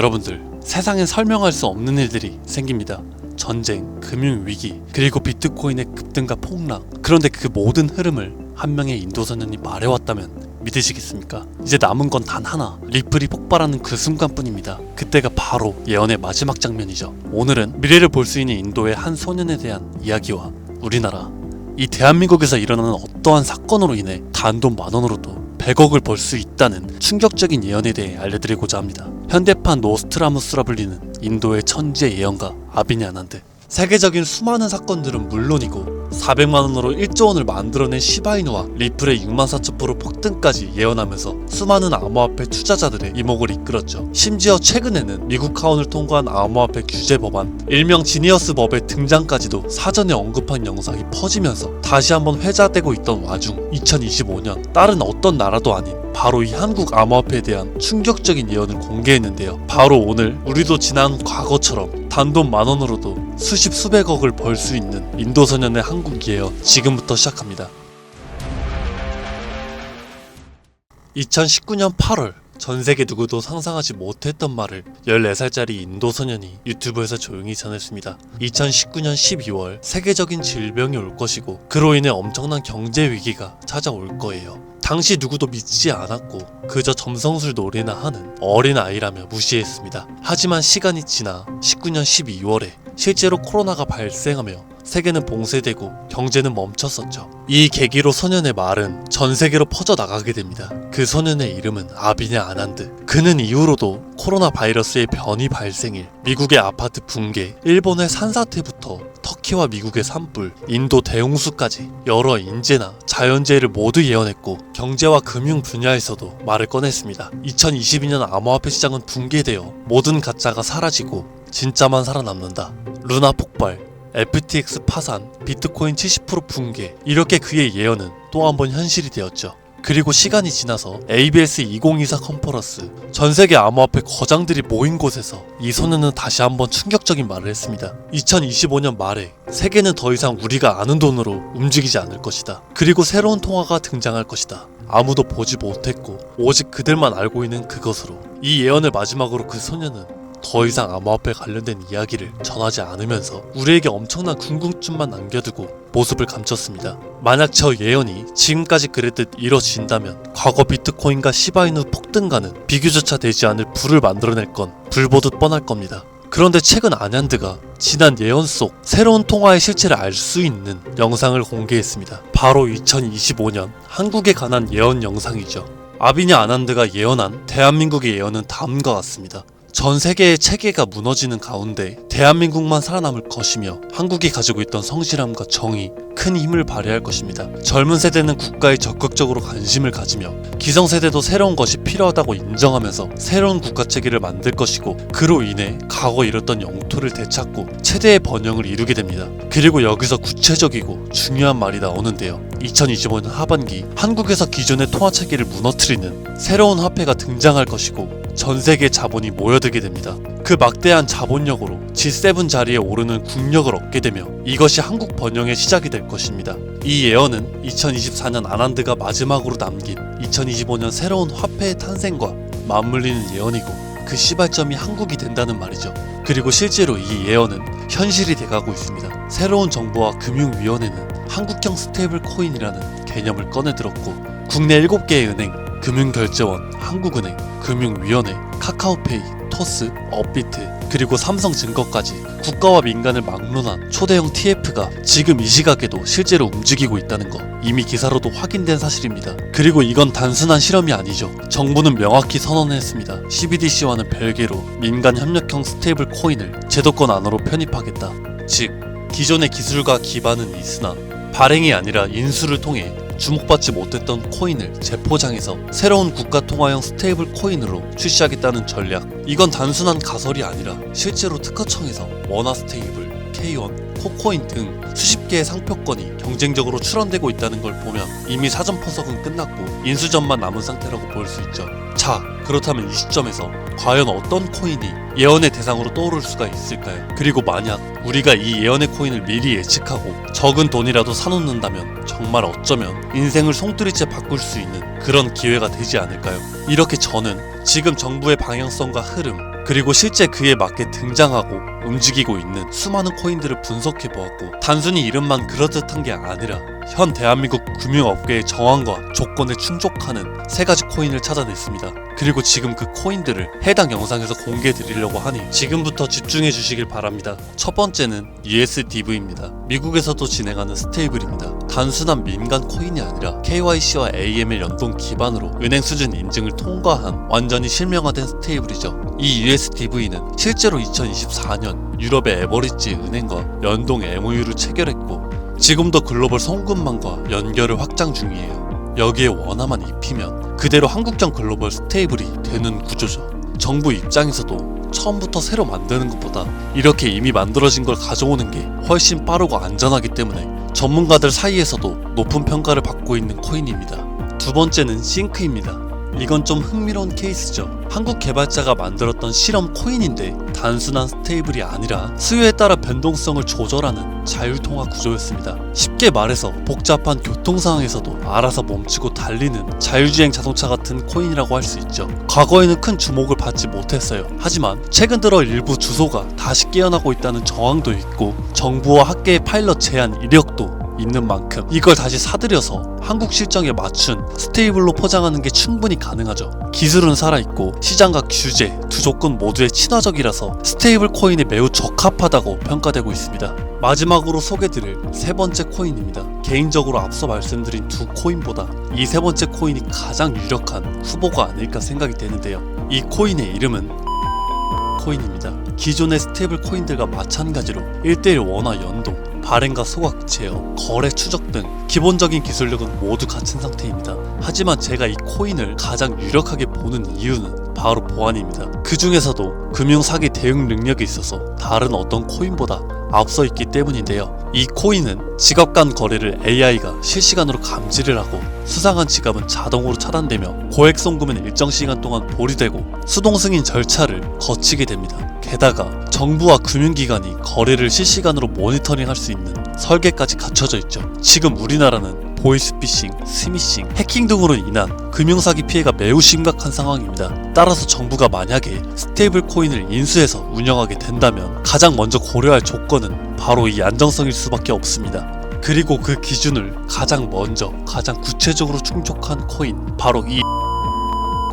여러분들, 세상엔 설명할 수 없는 일들이 생깁니다. 전쟁, 금융위기, 그리고 비트코인의 급등과 폭락. 그런데 그 모든 흐름을 한 명의 인도 소년이 말해왔다면 믿으시겠습니까? 이제 남은 건 단 하나, 리플이 폭발하는 그 순간뿐입니다. 그때가 바로 예언의 마지막 장면이죠. 오늘은 미래를 볼 수 있는 인도의 한 소년에 대한 이야기와 우리나라, 이 대한민국에서 일어나는 어떠한 사건으로 인해 단돈 10,000원으로도 100억을 벌 수 있다는 충격적인 예언에 대해 알려드리고자 합니다. 현대판 노스트라무스라 불리는 인도의 천재 예언가 아비니 아난드. 세계적인 수많은 사건들은 물론이고 400만원으로 1조원을 만들어낸 시바이누와 리플의 64,000% 폭등까지 예언하면서 수많은 암호화폐 투자자들의 이목을 이끌었죠. 심지어 최근에는 미국 하원을 통과한 암호화폐 규제 법안, 일명 지니어스 법의 등장까지도 사전에 언급한 영상이 퍼지면서 다시 한번 회자되고 있던 와중 2025년 다른 어떤 나라도 아닌 바로 이 한국 암호화폐에 대한 충격적인 예언을 공개했는데요. 바로 오늘 우리도 지난 과거처럼 단돈 10,000원으로도 수십 수백억을 벌 수 있는 인도 소년의 한국 예언 지금부터 시작합니다. 2019년 8월 전세계 누구도 상상하지 못했던 말을 14살짜리 인도 소년이 유튜브에서 조용히 전했습니다. 2019년 12월 세계적인 질병이 올 것이고 그로 인해 엄청난 경제 위기가 찾아올 거예요. 당시 누구도 믿지 않았고 그저 점성술 놀이나 하는 어린 아이라며 무시했습니다. 하지만 시간이 지나 19년 12월에 실제로 코로나가 발생하며 세계는 봉쇄되고 경제는 멈췄었죠. 이 계기로 소년의 말은 전 세계로 퍼져나가게 됩니다. 그 소년의 이름은 아비니 아난드. 그는 이후로도 코로나 바이러스의 변이 발생일, 미국의 아파트 붕괴, 일본의 산사태부터 터키와 미국의 산불, 인도 대홍수까지 여러 인재나 자연재해를 모두 예언했고 경제와 금융 분야에서도 말을 꺼냈습니다. 2022년 암호화폐 시장은 붕괴되어 모든 가짜가 사라지고 진짜만 살아남는다. 루나 폭발, FTX 파산, 비트코인 70% 붕괴, 이렇게 그의 예언은 또 한 번 현실이 되었죠. 그리고 시간이 지나서 ABS 2024 컨퍼런스, 전세계 암호화폐 거장들이 모인 곳에서 이 소년은 다시 한번 충격적인 말을 했습니다. 2025년 말에 세계는 더 이상 우리가 아는 돈으로 움직이지 않을 것이다. 그리고 새로운 통화가 등장할 것이다. 아무도 보지 못했고 오직 그들만 알고 있는 그것으로. 이 예언을 마지막으로 그 소년은 더 이상 암호화폐 관련된 이야기를 전하지 않으면서 우리에게 엄청난 궁금증만 남겨두고 모습을 감췄습니다. 만약 저 예언이 지금까지 그랬듯 이뤄진다면 과거 비트코인과 시바이누 폭등가는 비교조차 되지 않을 불을 만들어낼 건 불보듯 뻔할 겁니다. 그런데 최근 아난드가 지난 예언 속 새로운 통화의 실체를 알 수 있는 영상을 공개했습니다. 바로 2025년 한국에 관한 예언 영상이죠. 아비니 아난드가 예언한 대한민국의 예언은 다음과 같습니다. 전 세계의 체계가 무너지는 가운데 대한민국만 살아남을 것이며 한국이 가지고 있던 성실함과 정의, 큰 힘을 발휘할 것입니다. 젊은 세대는 국가에 적극적으로 관심을 가지며 기성세대도 새로운 것이 필요하다고 인정하면서 새로운 국가체계를 만들 것이고 그로 인해 과거 잃었던 영토를 되찾고 최대의 번영을 이루게 됩니다. 그리고 여기서 구체적이고 중요한 말이 나오는데요. 2025년 하반기 한국에서 기존의 통화체계를 무너뜨리는 새로운 화폐가 등장할 것이고 전 세계 자본이 모여들게 됩니다. 그 막대한 자본력으로 G7 자리에 오르는 국력을 얻게 되며 이것이 한국 번영의 시작이 될 것입니다. 이 예언은 2024년 아난드가 마지막으로 남긴 2025년 새로운 화폐의 탄생과 맞물리는 예언이고 그 시발점이 한국이 된다는 말이죠. 그리고 실제로 이 예언은 현실이 돼가고 있습니다. 새로운 정부와 금융위원회는 한국형 스테이블 코인이라는 개념을 꺼내들었고 국내 7개의 은행, 금융결제원, 한국은행, 금융위원회, 카카오페이, 토스, 업비트, 그리고 삼성증거까지 국가와 민간을 막론한 초대형 TF가 지금 이 시각에도 실제로 움직이고 있다는 거 이미 기사로도 확인된 사실입니다. 그리고 이건 단순한 실험이 아니죠. 정부는 명확히 선언했습니다. CBDC와는 별개로 민간 협력형 스테이블 코인을 제도권 안으로 편입하겠다. 즉 기존의 기술과 기반은 있으나 발행이 아니라 인수를 통해 주목받지 못했던 코인을 재포장해서 새로운 국가통화형 스테이블 코인으로 출시하겠다는 전략. 이건 단순한 가설이 아니라 실제로 특허청에서 원화스테이블, K1, 코코인 등 수십 개의 상표권이 경쟁적으로 출원되고 있다는 걸 보면 이미 사전 포석은 끝났고 인수전만 남은 상태라고 볼 수 있죠. 자, 그렇다면 이 시점에서 과연 어떤 코인이 예언의 대상으로 떠오를 수가 있을까요? 그리고 만약 우리가 이 예언의 코인을 미리 예측하고 적은 돈이라도 사놓는다면 정말 어쩌면 인생을 송두리째 바꿀 수 있는 그런 기회가 되지 않을까요? 이렇게 저는 지금 정부의 방향성과 흐름, 그리고 실제 그에 맞게 등장하고 움직이고 있는 수많은 코인들을 분석해 보았고, 단순히 이름만 그럴듯한 게 아니라 현 대한민국 금융업계의 정황과 조건에 충족하는 3가지 코인을 찾아냈습니다. 그리고 지금 그 코인들을 해당 영상에서 공개해 드리려고 하니 지금부터 집중해 주시길 바랍니다. 첫 번째는 USDV입니다. 미국에서도 진행하는 스테이블입니다. 단순한 민간 코인이 아니라 KYC와 AML 연동 기반으로 은행 수준 인증을 통과한 완전히 실명화된 스테이블이죠. 이 USDV는 실제로 2024년 유럽의 에버리지 은행과 연동 MOU를 체결했고, 지금도 글로벌 송금망과 연결을 확장 중이에요. 여기에 원화만 입히면 그대로 한국형 글로벌 스테이블이 되는 구조죠. 정부 입장에서도 처음부터 새로 만드는 것보다 이렇게 이미 만들어진 걸 가져오는 게 훨씬 빠르고 안전하기 때문에 전문가들 사이에서도 높은 평가를 받고 있는 코인입니다. 두 번째는 싱크입니다. 이건 좀 흥미로운 케이스죠. 한국 개발자가 만들었던 실험 코인인데 단순한 스테이블이 아니라 수요에 따라 변동성을 조절하는 자율통화 구조였습니다. 쉽게 말해서 복잡한 교통 상황에서도 알아서 멈추고 달리는 자율주행 자동차 같은 코인이라고 할 수 있죠. 과거에는 큰 주목을 받지 못했어요. 하지만 최근 들어 일부 주소가 다시 깨어나고 있다는 정황도 있고, 정부와 학계의 파일럿 제한 이력도 있는 만큼 이걸 다시 사들여서 한국 실정에 맞춘 스테이블로 포장하는 게 충분히 가능하죠. 기술은 살아있고 시장과 규제 두 조건 모두에 친화적이라서 스테이블 코인에 매우 적합하다고 평가되고 있습니다. 마지막으로 소개드릴 3번째 코인입니다. 개인적으로 앞서 말씀드린 두 코인보다 이 3번째 코인이 가장 유력한 후보가 아닐까 생각이 되는데요. 이 코인의 이름은 코인입니다. 기존의 스테이블 코인들과 마찬가지로 1:1 원화 연동, 발행과 소각, 제어, 거래 추적 등 기본적인 기술력은 모두 갖춘 상태입니다. 하지만 제가 이 코인을 가장 유력하게 보는 이유는 바로 보안입니다. 그 중에서도 금융사기 대응 능력이 있어서 다른 어떤 코인보다 앞서 있기 때문인데요. 이 코인은 지갑 간 거래를 AI가 실시간으로 감지를 하고 수상한 지갑은 자동으로 차단되며 고액 송금은 일정 시간 동안 보류되고 수동 승인 절차를 거치게 됩니다. 게다가 정부와 금융기관이 거래를 실시간으로 모니터링할 수 있는 설계까지 갖춰져 있죠. 지금 우리나라는 보이스피싱, 스미싱, 해킹 등으로 인한 금융사기 피해가 매우 심각한 상황입니다. 따라서 정부가 만약에 스테이블 코인을 인수해서 운영하게 된다면 가장 먼저 고려할 조건은 바로 이 안정성일 수밖에 없습니다. 그리고 그 기준을 가장 먼저, 가장 구체적으로 충족한 코인, 바로 이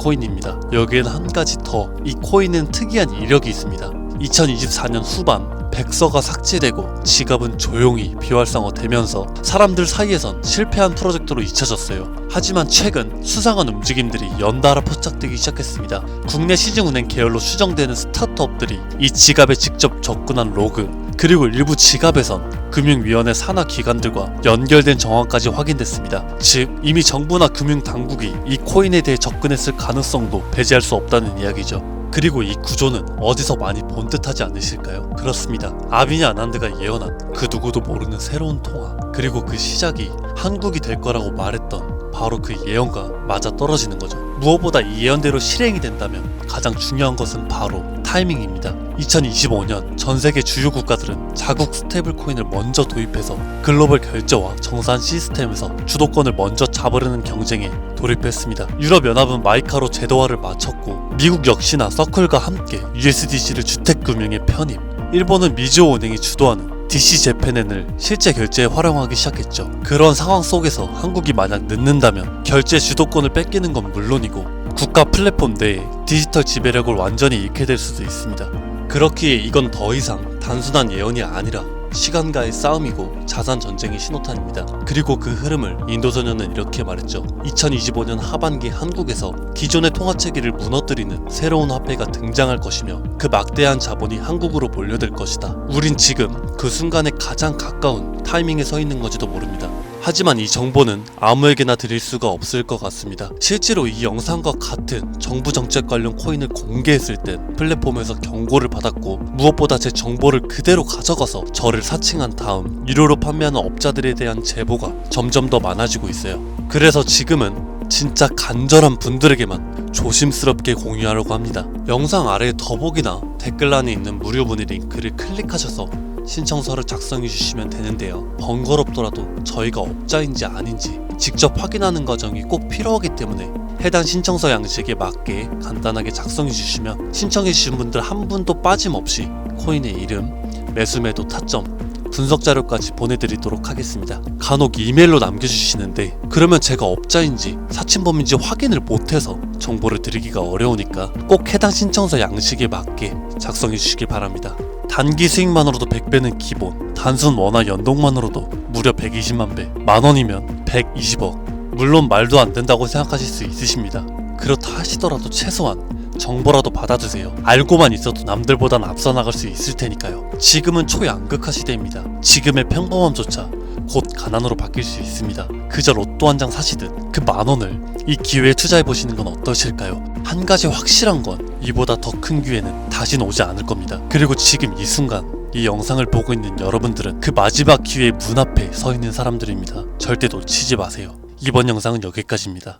코인입니다. 여기에는 한 가지 더, 이 코인은 특이한 이력이 있습니다. 2024년 후반 백서가 삭제되고 지갑은 조용히 비활성화되면서 사람들 사이에선 실패한 프로젝트로 잊혀졌어요. 하지만 최근 수상한 움직임들이 연달아 포착되기 시작했습니다. 국내 시중은행 계열로 추정되는 스타트업들이 이 지갑에 직접 접근한 로그, 그리고 일부 지갑에선 금융위원회 산하 기관들과 연결된 정황까지 확인됐습니다. 즉 이미 정부나 금융당국이 이 코인에 대해 접근했을 가능성도 배제할 수 없다는 이야기죠. 그리고 이 구조는 어디서 많이 본 듯하지 않으실까요? 그렇습니다. 아비니 아난드가 예언한 그 누구도 모르는 새로운 통화, 그리고 그 시작이 한국이 될 거라고 말했던 바로 그 예언과 맞아떨어지는 거죠. 무엇보다 이 예언대로 실행이 된다면 가장 중요한 것은 바로 타이밍입니다. 2025년 전 세계 주요 국가들은 자국 스테이블 코인을 먼저 도입해서 글로벌 결제와 정산 시스템에서 주도권을 먼저 잡으려는 경쟁에 돌입했습니다. 유럽연합은 마이카로 제도화를 마쳤고, 미국 역시나 서클과 함께 USDC를 주택금융에 편입, 일본은 미즈호 은행이 주도하는 DC재팬엔을 실제 결제에 활용하기 시작했죠. 그런 상황 속에서 한국이 만약 늦는다면 결제 주도권을 뺏기는 건 물론이고 국가 플랫폼 내에 디지털 지배력을 완전히 잃게 될 수도 있습니다. 그렇기에 이건 더 이상 단순한 예언이 아니라 시간과의 싸움이고 자산 전쟁의 신호탄입니다. 그리고 그 흐름을 인도소년은 이렇게 말했죠. 2025년 하반기 한국에서 기존의 통화체계를 무너뜨리는 새로운 화폐가 등장할 것이며 그 막대한 자본이 한국으로 몰려들 것이다. 우린 지금 그 순간에 가장 가까운 타이밍에 서 있는 건지도 모릅니다. 하지만 이 정보는 아무에게나 드릴 수가 없을 것 같습니다. 실제로 이 영상과 같은 정부 정책 관련 코인을 공개했을 땐 플랫폼에서 경고를 받았고, 무엇보다 제 정보를 그대로 가져가서 저를 사칭한 다음 유료로 판매하는 업자들에 대한 제보가 점점 더 많아지고 있어요. 그래서 지금은 진짜 간절한 분들에게만 조심스럽게 공유하려고 합니다. 영상 아래에 더보기나 댓글란에 있는 무료 문의 링크를 클릭하셔서 신청서를 작성해 주시면 되는데요. 번거롭더라도 저희가 업자인지 아닌지 직접 확인하는 과정이 꼭 필요하기 때문에 해당 신청서 양식에 맞게 간단하게 작성해 주시면 신청해 주신 분들 한 분도 빠짐없이 코인의 이름, 매수매도 타점, 분석 자료까지 보내드리도록 하겠습니다. 간혹 이메일로 남겨주시는데 그러면 제가 업자인지 사칭범인지 확인을 못해서 정보를 드리기가 어려우니까 꼭 해당 신청서 양식에 맞게 작성해 주시길 바랍니다. 단기 수익만으로도 100배는 기본, 단순 원화 연동만으로도 무려 120만 배, 만원이면 120억. 물론 말도 안 된다고 생각하실 수 있으십니다. 그렇다 하시더라도 최소한 정보라도 받아두세요. 알고만 있어도 남들보단 앞서 나갈 수 있을 테니까요. 지금은 초양극화 시대입니다. 지금의 평범함조차 곧 가난으로 바뀔 수 있습니다. 그저 로또 한 장 사시듯 그 만원을 이 기회에 투자해보시는 건 어떠실까요? 한 가지 확실한 건 이보다 더 큰 기회는 다시는 오지 않을 겁니다. 그리고 지금 이 순간 이 영상을 보고 있는 여러분들은 그 마지막 기회의 문 앞에 서 있는 사람들입니다. 절대 놓치지 마세요. 이번 영상은 여기까지입니다.